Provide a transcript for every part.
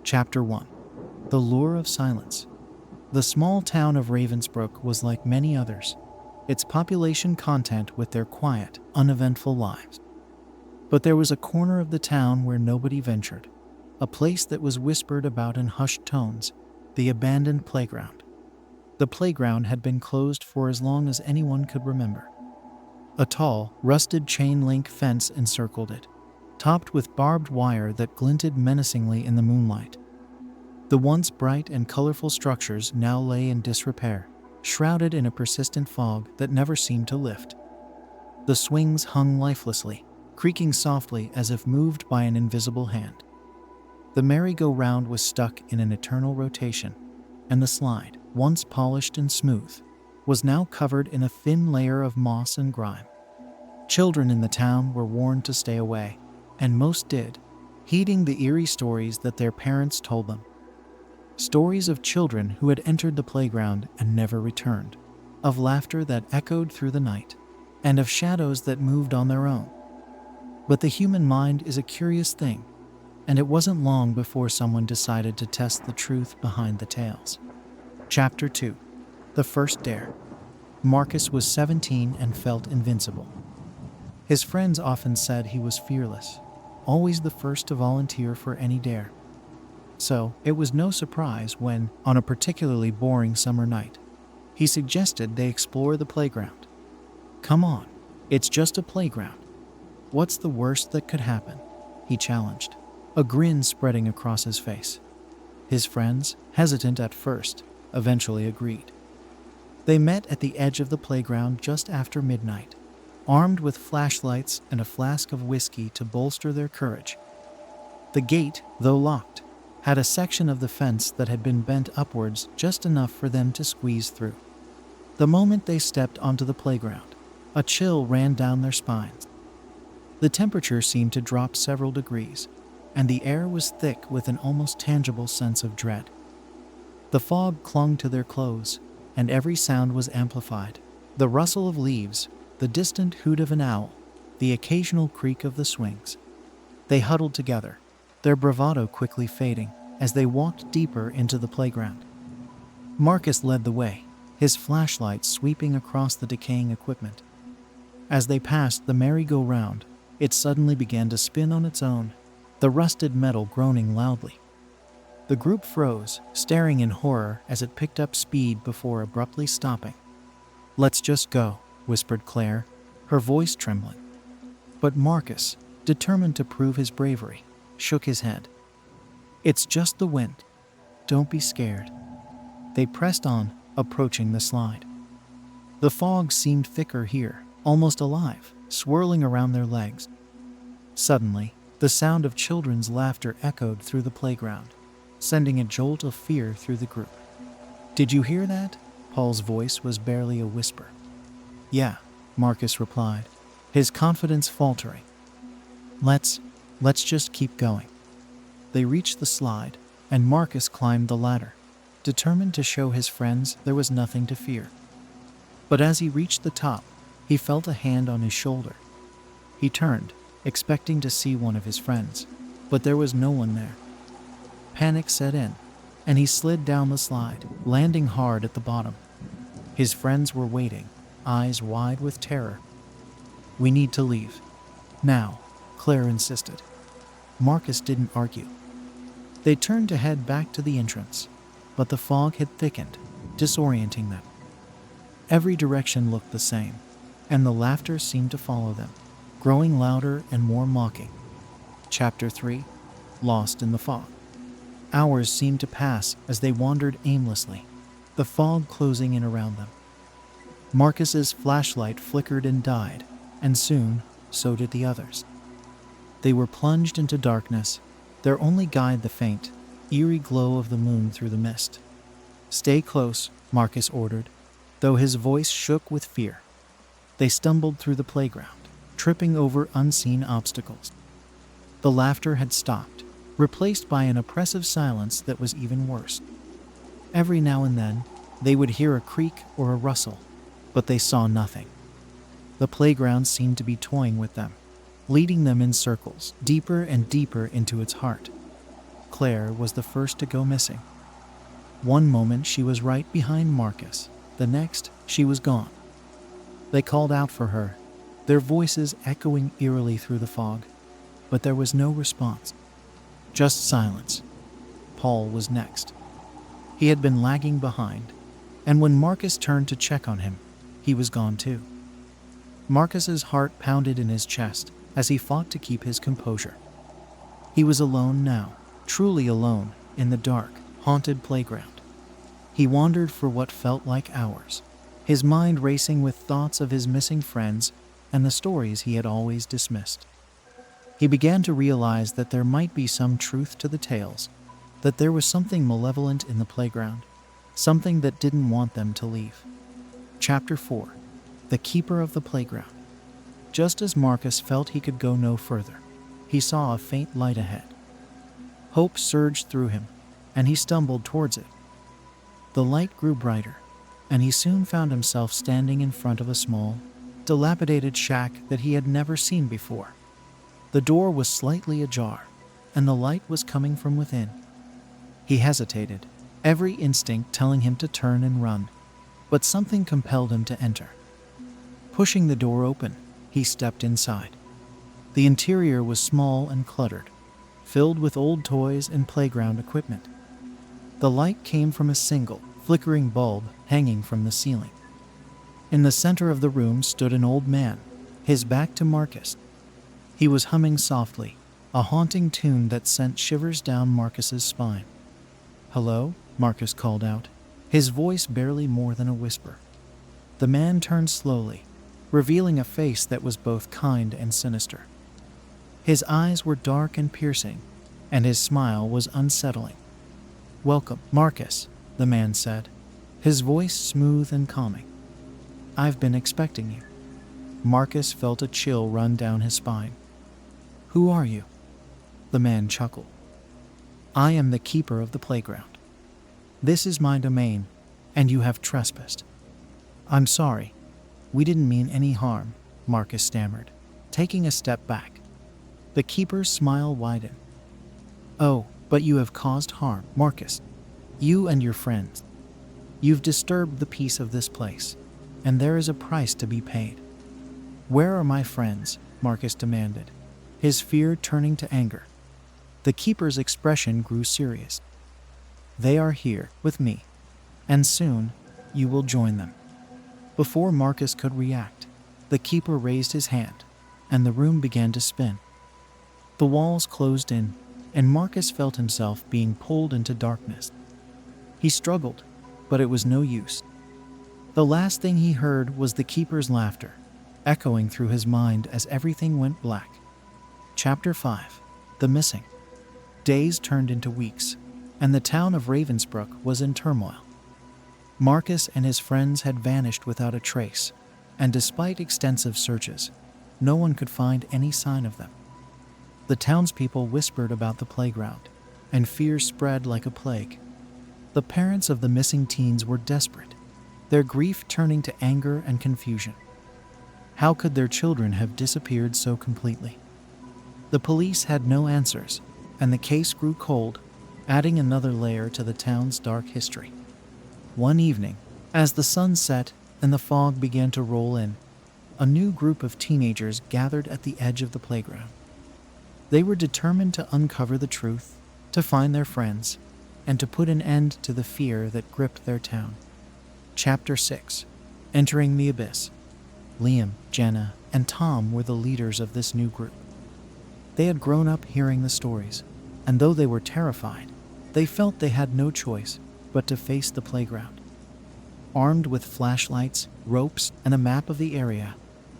Chapter 1. The Lure of Silence. The small town of Ravensbrook was like many others, its population content with their quiet, uneventful lives. But there was a corner of the town where nobody ventured, a place that was whispered about in hushed tones, the abandoned playground. The playground had been closed for as long as anyone could remember. A tall, rusted chain-link fence encircled it, topped with barbed wire that glinted menacingly in the moonlight. The once bright and colorful structures now lay in disrepair, shrouded in a persistent fog that never seemed to lift. The swings hung lifelessly, creaking softly as if moved by an invisible hand. The merry-go-round was stuck in an eternal rotation, and the slide, once polished and smooth, was now covered in a thin layer of moss and grime. Children in the town were warned to stay away, and most did, heeding the eerie stories that their parents told them. Stories of children who had entered the playground and never returned, of laughter that echoed through the night, and of shadows that moved on their own. But the human mind is a curious thing, and it wasn't long before someone decided to test the truth behind the tales. Chapter 2. The First Dare. Marcus was 17 and felt invincible. His friends often said he was fearless, always the first to volunteer for any dare. So, it was no surprise when, on a particularly boring summer night, he suggested they explore the playground. "Come on, it's just a playground. What's the worst that could happen?" he challenged, a grin spreading across his face. His friends, hesitant at first, eventually agreed. They met at the edge of the playground just after midnight, armed with flashlights and a flask of whiskey to bolster their courage. The gate, though locked, had a section of the fence that had been bent upwards just enough for them to squeeze through. The moment they stepped onto the playground, a chill ran down their spines. The temperature seemed to drop several degrees, and the air was thick with an almost tangible sense of dread. The fog clung to their clothes, and every sound was amplified. The rustle of leaves, the distant hoot of an owl, the occasional creak of the swings. They huddled together, their bravado quickly fading as they walked deeper into the playground. Marcus led the way, his flashlight sweeping across the decaying equipment. As they passed the merry-go-round, it suddenly began to spin on its own, the rusted metal groaning loudly. The group froze, staring in horror as it picked up speed before abruptly stopping. "Let's just go," whispered Claire, her voice trembling. But Marcus, determined to prove his bravery, shook his head. "It's just the wind. Don't be scared." They pressed on, approaching the slide. The fog seemed thicker here, almost alive, swirling around their legs. Suddenly, the sound of children's laughter echoed through the playground, sending a jolt of fear through the group. "Did you hear that?" Paul's voice was barely a whisper. "Yeah," Marcus replied, his confidence faltering. Let's just keep going." They reached the slide, and Marcus climbed the ladder, determined to show his friends there was nothing to fear. But as he reached the top, he felt a hand on his shoulder. He turned, expecting to see one of his friends, but there was no one there. Panic set in, and he slid down the slide, landing hard at the bottom. His friends were waiting, eyes wide with terror. "We need to leave. Now," Claire insisted. Marcus didn't argue. They turned to head back to the entrance, but the fog had thickened, disorienting them. Every direction looked the same, and the laughter seemed to follow them, growing louder and more mocking. Chapter 3. Lost in the Fog. Hours seemed to pass as they wandered aimlessly, the fog closing in around them. Marcus's flashlight flickered and died, and soon, so did the others. They were plunged into darkness, their only guide the faint, eerie glow of the moon through the mist. "Stay close," Marcus ordered, though his voice shook with fear. They stumbled through the playground, tripping over unseen obstacles. The laughter had stopped, replaced by an oppressive silence that was even worse. Every now and then, they would hear a creak or a rustle, but they saw nothing. The playground seemed to be toying with them, leading them in circles, deeper and deeper into its heart. Claire was the first to go missing. One moment she was right behind Marcus, the next she was gone. They called out for her, their voices echoing eerily through the fog, but there was no response. Just silence. Paul was next. He had been lagging behind, and when Marcus turned to check on him, he was gone too. Marcus's heart pounded in his chest as he fought to keep his composure. He was alone now, truly alone, in the dark, haunted playground. He wandered for what felt like hours, his mind racing with thoughts of his missing friends and the stories he had always dismissed. He began to realize that there might be some truth to the tales, that there was something malevolent in the playground, something that didn't want them to leave. Chapter 4. The Keeper of the Playground. Just as Marcus felt he could go no further, he saw a faint light ahead. Hope surged through him, and he stumbled towards it. The light grew brighter, and he soon found himself standing in front of a small, dilapidated shack that he had never seen before. The door was slightly ajar, and the light was coming from within. He hesitated, every instinct telling him to turn and run, but something compelled him to enter. Pushing the door open, he stepped inside. The interior was small and cluttered, filled with old toys and playground equipment. The light came from a single, flickering bulb hanging from the ceiling. In the center of the room stood an old man, his back to Marcus. He was humming softly, a haunting tune that sent shivers down Marcus's spine. "Hello?" Marcus called out, his voice barely more than a whisper. The man turned slowly, revealing a face that was both kind and sinister. His eyes were dark and piercing, and his smile was unsettling. "Welcome, Marcus," the man said, his voice smooth and calming. "I've been expecting you." Marcus felt a chill run down his spine. "Who are you?" The man chuckled. "I am the keeper of the playground. This is my domain, and you have trespassed." "I'm sorry. We didn't mean any harm," Marcus stammered, taking a step back. The keeper's smile widened. "Oh, but you have caused harm, Marcus. You and your friends. You've disturbed the peace of this place, and there is a price to be paid." "Where are my friends?" Marcus demanded, his fear turning to anger. The keeper's expression grew serious. "They are here, with me, and soon you will join them." Before Marcus could react, the keeper raised his hand, and the room began to spin. The walls closed in, and Marcus felt himself being pulled into darkness. He struggled, but it was no use. The last thing he heard was the keeper's laughter, echoing through his mind as everything went black. Chapter 5. The Missing. Days turned into weeks, and the town of Ravensbrook was in turmoil. Marcus and his friends had vanished without a trace, and despite extensive searches, no one could find any sign of them. The townspeople whispered about the playground, and fear spread like a plague. The parents of the missing teens were desperate, their grief turning to anger and confusion. How could their children have disappeared so completely? The police had no answers, and the case grew cold, adding another layer to the town's dark history. One evening, as the sun set and the fog began to roll in, a new group of teenagers gathered at the edge of the playground. They were determined to uncover the truth, to find their friends, and to put an end to the fear that gripped their town. Chapter 6. Entering the Abyss. Liam, Jenna, and Tom were the leaders of this new group. They had grown up hearing the stories, and though they were terrified, they felt they had no choice but to face the playground. Armed with flashlights, ropes, and a map of the area,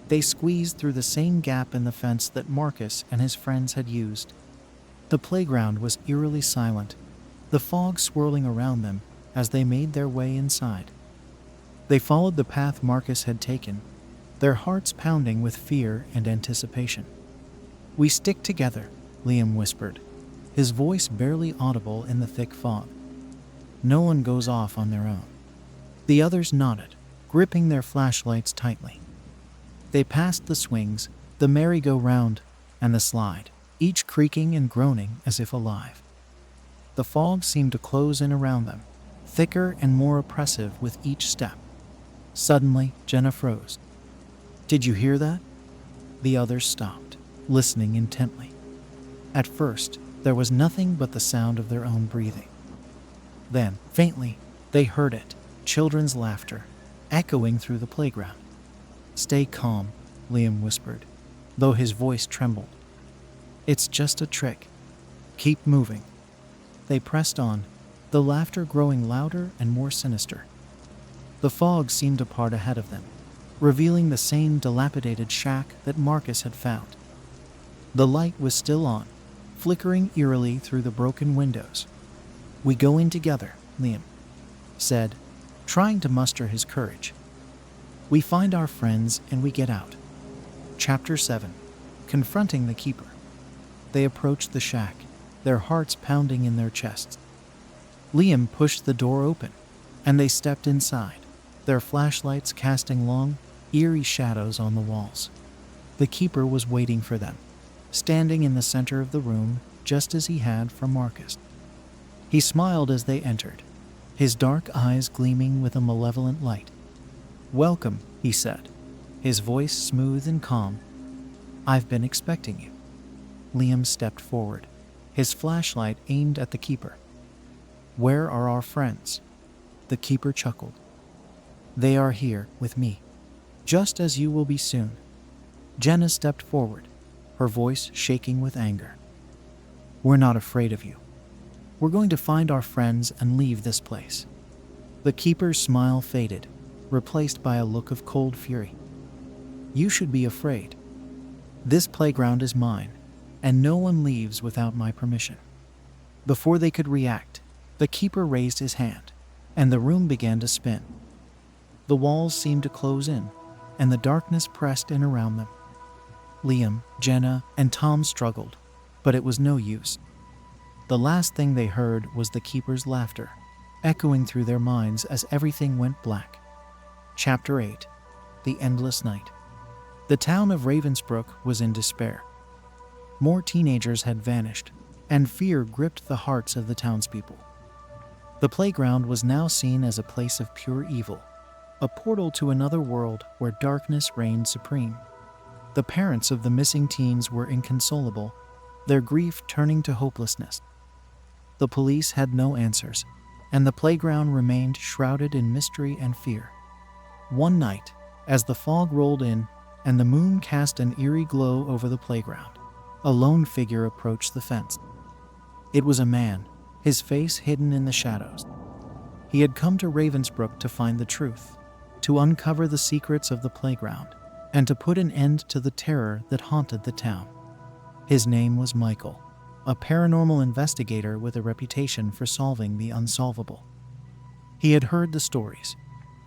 they squeezed through the same gap in the fence that Marcus and his friends had used. The playground was eerily silent, the fog swirling around them as they made their way inside. They followed the path Marcus had taken, their hearts pounding with fear and anticipation. "We stick together," Liam whispered, his voice barely audible in the thick fog. "No one goes off on their own." The others nodded, gripping their flashlights tightly. They passed the swings, the merry-go-round, and the slide, each creaking and groaning as if alive. The fog seemed to close in around them, thicker and more oppressive with each step. Suddenly, Jenna froze. "Did you hear that?" The others stopped, listening intently. At first, there was nothing but the sound of their own breathing. Then, faintly, they heard it, children's laughter, echoing through the playground. "Stay calm," Liam whispered, though his voice trembled. "It's just a trick. Keep moving." They pressed on, the laughter growing louder and more sinister. The fog seemed to part ahead of them, revealing the same dilapidated shack that Marcus had found. The light was still on, flickering eerily through the broken windows. "We go in together," Liam said, trying to muster his courage. "We find our friends and we get out." Chapter 7. Confronting the Keeper. They approached the shack, their hearts pounding in their chests. Liam pushed the door open, and they stepped inside, their flashlights casting long, eerie shadows on the walls. The Keeper was waiting for them, standing in the center of the room, just as he had for Marcus. He smiled as they entered, his dark eyes gleaming with a malevolent light. "Welcome," he said, his voice smooth and calm. "I've been expecting you." Liam stepped forward, his flashlight aimed at the Keeper. "Where are our friends?" The Keeper chuckled. "They are here with me, just as you will be soon." Jenna stepped forward, her voice shaking with anger. "We're not afraid of you. We're going to find our friends and leave this place." The Keeper's smile faded, replaced by a look of cold fury. "You should be afraid. This playground is mine, and no one leaves without my permission." Before they could react, the Keeper raised his hand, and the room began to spin. The walls seemed to close in, and the darkness pressed in around them. Liam, Jenna, and Tom struggled, but it was no use. The last thing they heard was the Keeper's laughter, echoing through their minds as everything went black. Chapter 8. The Endless Night. The town of Ravensbrook was in despair. More teenagers had vanished, and fear gripped the hearts of the townspeople. The playground was now seen as a place of pure evil, a portal to another world where darkness reigned supreme. The parents of the missing teens were inconsolable, their grief turning to hopelessness. The police had no answers, and the playground remained shrouded in mystery and fear. One night, as the fog rolled in and the moon cast an eerie glow over the playground, a lone figure approached the fence. It was a man, his face hidden in the shadows. He had come to Ravensbrook to find the truth, to uncover the secrets of the playground, and to put an end to the terror that haunted the town. His name was Michael, a paranormal investigator with a reputation for solving the unsolvable. He had heard the stories,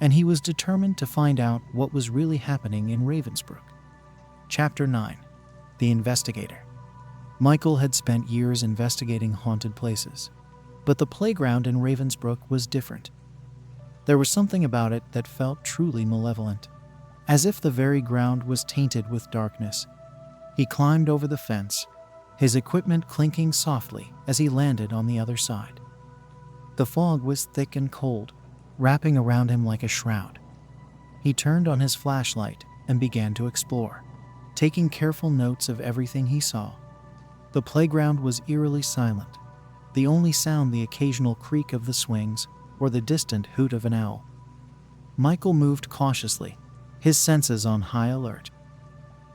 and he was determined to find out what was really happening in Ravensbrook. Chapter 9. The Investigator. Michael had spent years investigating haunted places, but the playground in Ravensbrook was different. There was something about it that felt truly malevolent, as if the very ground was tainted with darkness. He climbed over the fence, his equipment clinking softly as he landed on the other side. The fog was thick and cold, wrapping around him like a shroud. He turned on his flashlight and began to explore, taking careful notes of everything he saw. The playground was eerily silent, the only sound the occasional creak of the swings or the distant hoot of an owl. Michael moved cautiously, his senses on high alert.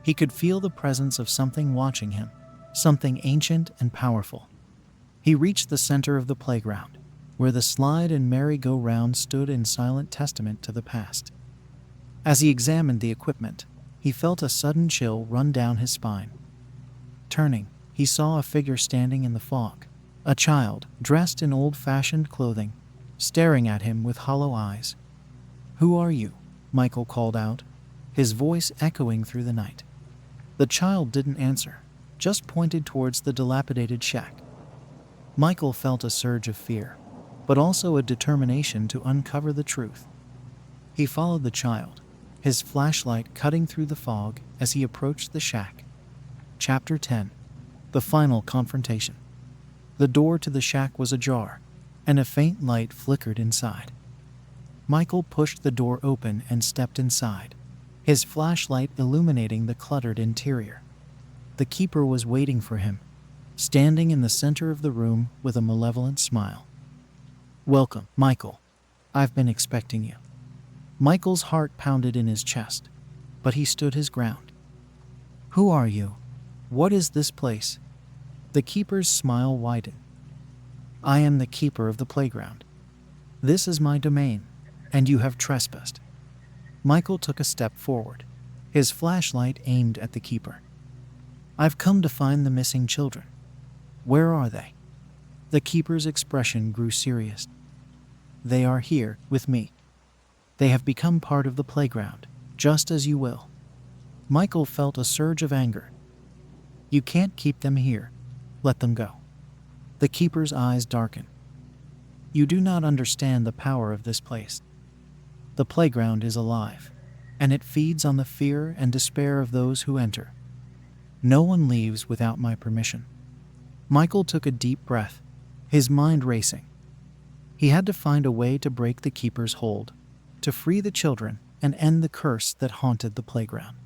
He could feel the presence of something watching him, something ancient and powerful. He reached the center of the playground, where the slide and merry-go-round stood in silent testament to the past. As he examined the equipment, he felt a sudden chill run down his spine. Turning, he saw a figure standing in the fog, a child dressed in old-fashioned clothing, staring at him with hollow eyes. "Who are you?" Michael called out, his voice echoing through the night. The child didn't answer, just pointed towards the dilapidated shack. Michael felt a surge of fear, but also a determination to uncover the truth. He followed the child, his flashlight cutting through the fog as he approached the shack. Chapter 10. The Final Confrontation. The door to the shack was ajar, and a faint light flickered inside. Michael pushed the door open and stepped inside, his flashlight illuminating the cluttered interior. The keeper was waiting for him, standing in the center of the room with a malevolent smile. "Welcome, Michael. I've been expecting you." Michael's heart pounded in his chest, but he stood his ground. "Who are you? What is this place?" The keeper's smile widened. "I am the keeper of the playground. This is my domain, and you have trespassed." Michael took a step forward, his flashlight aimed at the keeper. "I've come to find the missing children. Where are they?" The keeper's expression grew serious. "They are here with me. They have become part of the playground, just as you will." Michael felt a surge of anger. "You can't keep them here. Let them go." The keeper's eyes darkened. "You do not understand the power of this place. The playground is alive, and it feeds on the fear and despair of those who enter. No one leaves without my permission." Michael took a deep breath, his mind racing. He had to find a way to break the keeper's hold, to free the children and end the curse that haunted the playground.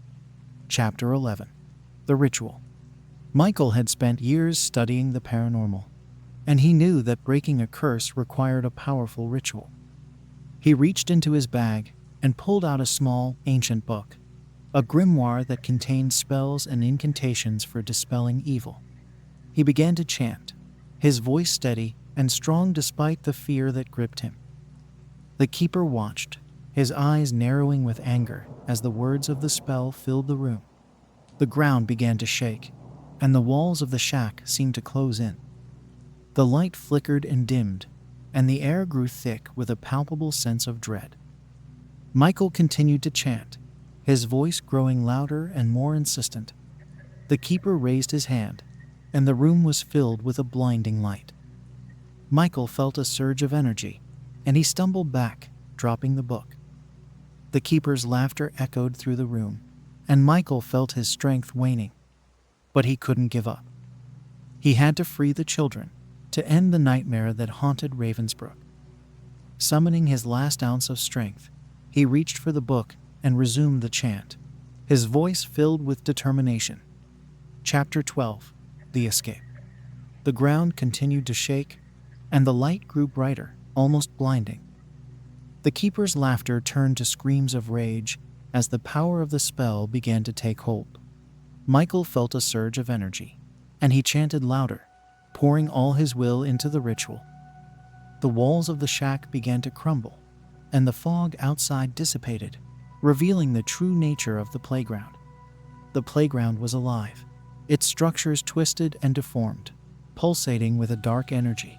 Chapter 11. The Ritual. Michael had spent years studying the paranormal, and he knew that breaking a curse required a powerful ritual. He reached into his bag and pulled out a small, ancient book, a grimoire that contained spells and incantations for dispelling evil. He began to chant, his voice steady and strong despite the fear that gripped him. The keeper watched, his eyes narrowing with anger as the words of the spell filled the room. The ground began to shake, and the walls of the shack seemed to close in. The light flickered and dimmed, and the air grew thick with a palpable sense of dread. Michael continued to chant, his voice growing louder and more insistent. The keeper raised his hand, and the room was filled with a blinding light. Michael felt a surge of energy, and he stumbled back, dropping the book. The keeper's laughter echoed through the room, and Michael felt his strength waning. But he couldn't give up. He had to free the children, to end the nightmare that haunted Ravensbrook. Summoning his last ounce of strength, he reached for the book and resumed the chant, his voice filled with determination. Chapter 12. The Escape. The ground continued to shake, and the light grew brighter, almost blinding. The keeper's laughter turned to screams of rage as the power of the spell began to take hold. Michael felt a surge of energy, and he chanted louder, pouring all his will into the ritual. The walls of the shack began to crumble, and the fog outside dissipated, revealing the true nature of the playground. The playground was alive, its structures twisted and deformed, pulsating with a dark energy.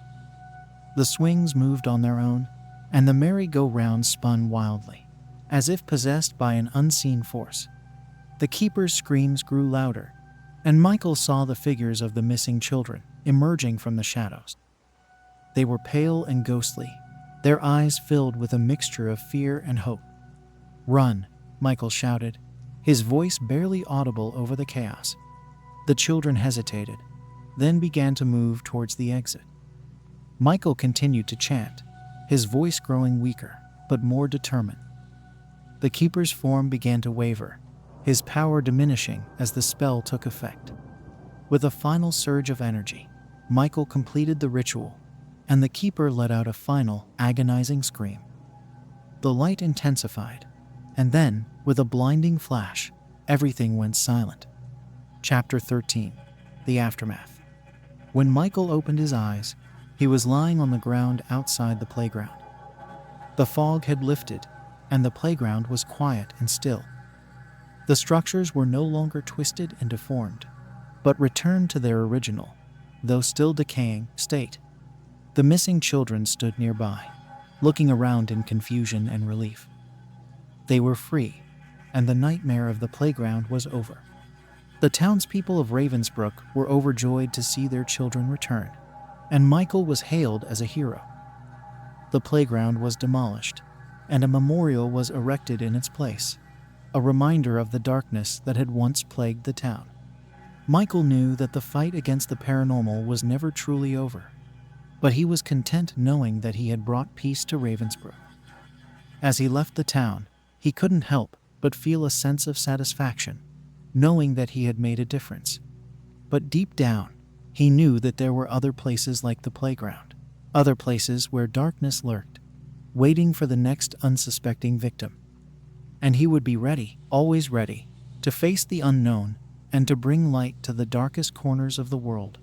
The swings moved on their own, and the merry-go-round spun wildly, as if possessed by an unseen force. The keeper's screams grew louder, and Michael saw the figures of the missing children emerging from the shadows. They were pale and ghostly, their eyes filled with a mixture of fear and hope. "Run," Michael shouted, his voice barely audible over the chaos. The children hesitated, then began to move towards the exit. Michael continued to chant, his voice growing weaker, but more determined. The keeper's form began to waver, his power diminishing as the spell took effect. With a final surge of energy, Michael completed the ritual, and the keeper let out a final, agonizing scream. The light intensified, and then, with a blinding flash, everything went silent. Chapter 13. The Aftermath. When Michael opened his eyes, he was lying on the ground outside the playground. The fog had lifted, and the playground was quiet and still. The structures were no longer twisted and deformed, but returned to their original, though still decaying, state. The missing children stood nearby, looking around in confusion and relief. They were free, and the nightmare of the playground was over. The townspeople of Ravensbrook were overjoyed to see their children return, and Michael was hailed as a hero. The playground was demolished, and a memorial was erected in its place, a reminder of the darkness that had once plagued the town. Michael knew that the fight against the paranormal was never truly over, but he was content knowing that he had brought peace to Ravensbrook. As he left the town, he couldn't help but feel a sense of satisfaction, knowing that he had made a difference. But deep down, he knew that there were other places like the playground, other places where darkness lurked, waiting for the next unsuspecting victim. And he would be ready, always ready, to face the unknown and to bring light to the darkest corners of the world.